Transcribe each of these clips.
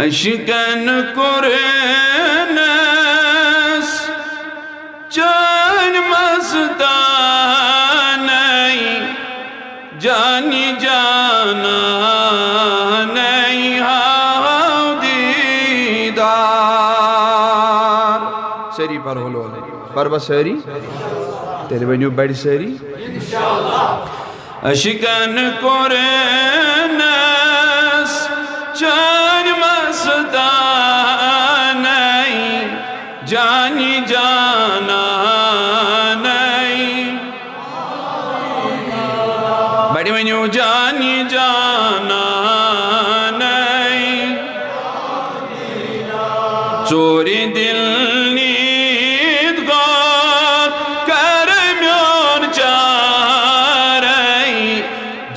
Aşken Kur'an'es can mastaney cani cananey havdidar seri par holo par bas seri tere beniu badi seri inşallah aşken Kur'an'es can mastaney cani cananey badi beniu cani cananey चोरी दिल नींद गौर करम्योन चारई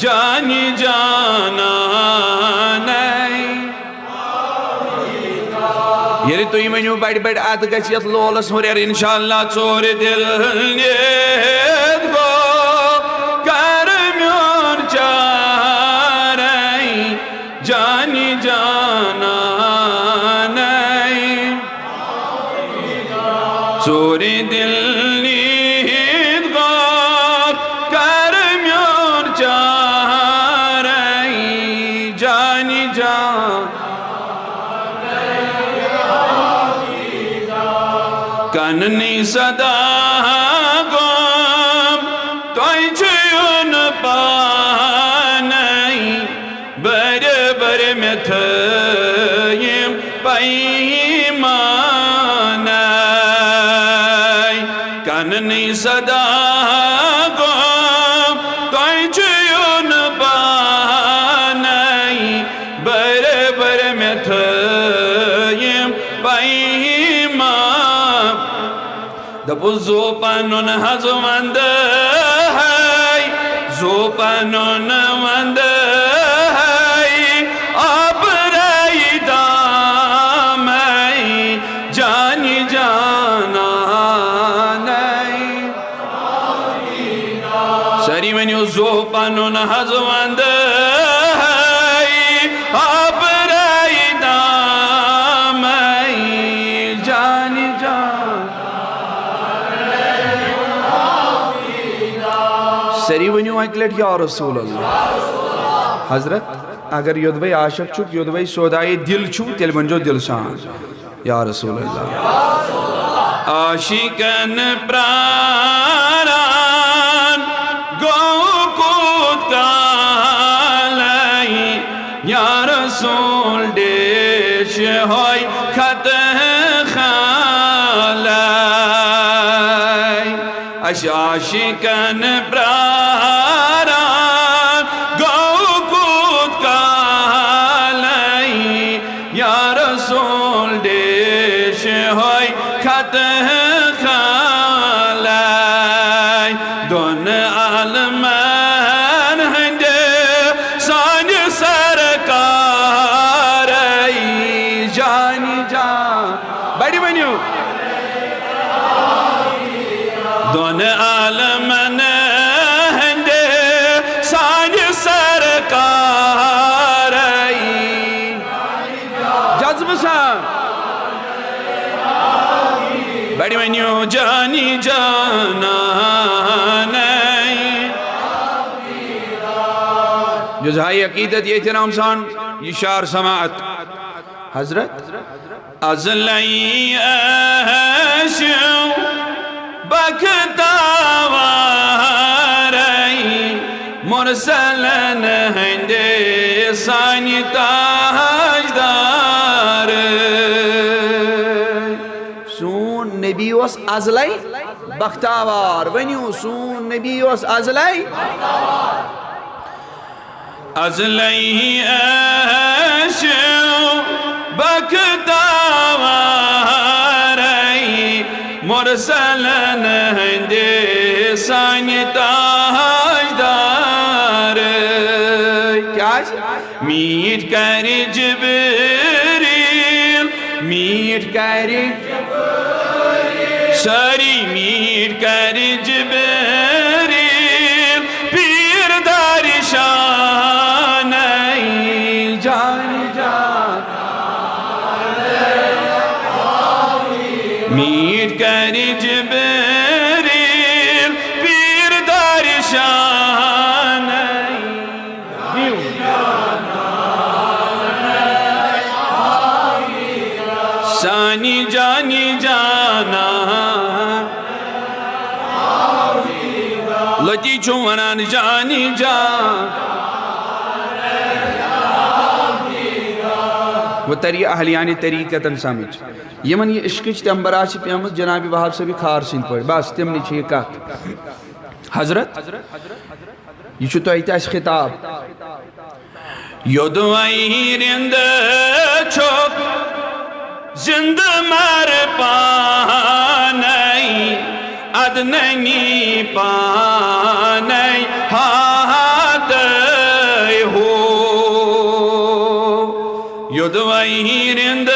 जानी जाना नहीं ये तो ये menu बैठ बैठ आत गचियत लोलस हो यार इंशाल्लाह चोरी दिल नींद गौर करम्योन चारई जानी जाना चोरी दिल नींद गौर करम्योन चारई जानी जान कननी सदा गम तोय चुन पानई बर बर में थयम कननी सदा गम तोय चुन पानई बर बर में थयम पैमान दबु जोपानोन हजमंद है जोपानोन मंद है अब रई दामई जानी जाना सरी मनियो जोपानोन हजमंद है अब रई दामई जानी जाना सरी वनियो अकलट या रसूल अल्लाह हजरत अगर योदवई आशक छुक योदवई सौदाई दिल छु तेल मंजो दिल शान या रसूल अल्लाह आशिकन प्राण गोकुतालई या रसूल देश होय खत खालई आशिकन प्राण गोकुतालई या रसूल देश होय खत खालई दोन आलमान हंदे सांझ सरकार जानी जान बड़ी बनियो दोन आलमान हंदे सांझ सरकार जज्ब सा बड़ी बनियो जानी जाना जुज़ाई अकीदत ये इत्तराम सान ये शार समाअत हजरत अज़लई अहशु बख्तावारई मुरसलन हंदे सानी ताजदार सून नबी वस अज़लई बख्तावार वनियो सून नबी वस अज़लई अज़लई अहशु बख्तावारई मुरसलन हंदे सानी ताजदार क्या मीट कर जिब्रील मीट कर सारी मीट कर जिब्रील पीर दारी शान जान जान कर जिब्रील पीर दर्शन सानी जानी जाना लती छो वनान जानी जान वो तरी अहलियान तरीक़तन समझ यमन ये इश्क तंबरा पेम जनाब वहाब सभी खार सिंद पे बस तमन कत हजरत यह खिताब योदवाई रिंद छोक जिंद मर पानई अदननी पानई हाथ हो योदवाई रिंद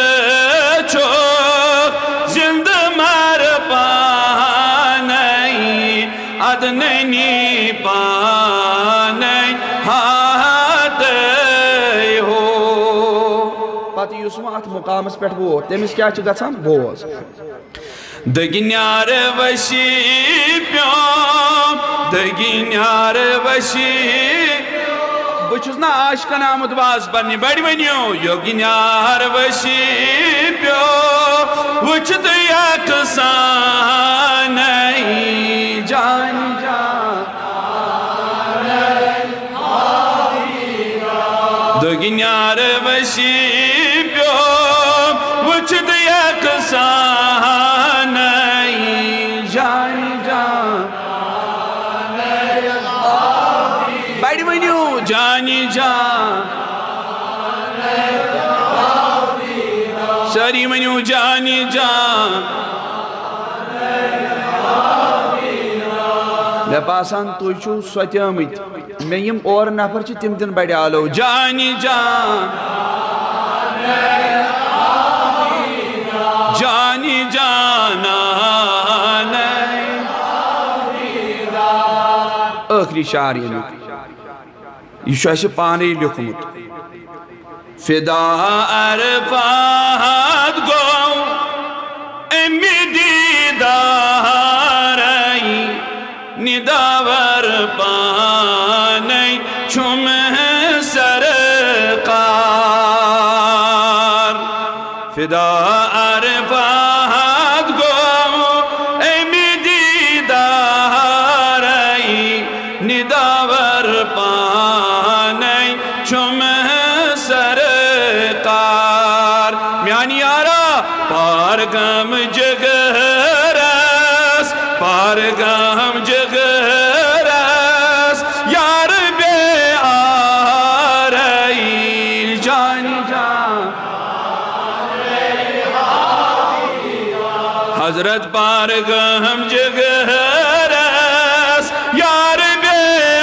छोक जिंद मर पानई अदननी पानई हाथ हो पत अत मुकामस पे वो तमिस क्या गसान बोज दगिन्यार वशी प्योम दगिन्यार वशी बहुस ना आशकन आमुद वाज पन्ने बड़ वनियो योगिन्यार वशी प्यो वुचत यकसान जान दगिन्यार वशी प्यो वुचत यकसान जान बड़ वनियो जानी जान सारी वनियो जानी जान मे बासान तुम छो सत्यामत मे यम और नफर तिम दिन बड़ आलो जानी जान जानी जाना आखिरी शार यह पाने लिखमुत फिदा अरफात गो अमि दीदारई निदावर पानई छुम सरकार फिदा अरफात गो अमि दीदारई निदावर पानई छुम सरकार म्यानी यारा पारगम जगरस पारगम जगरस यार बे आरई जान जान हजरत पारगम जगरस यार बे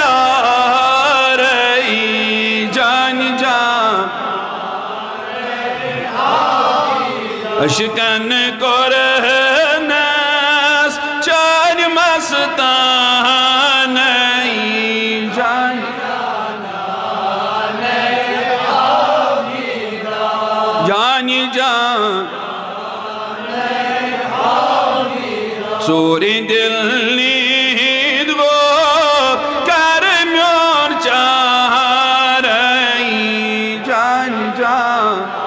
आरई जान जान अशकन कोरहनस चार मस्तान जान जानी जान सूरी दिल नींद वो कर म्योर चार जान जान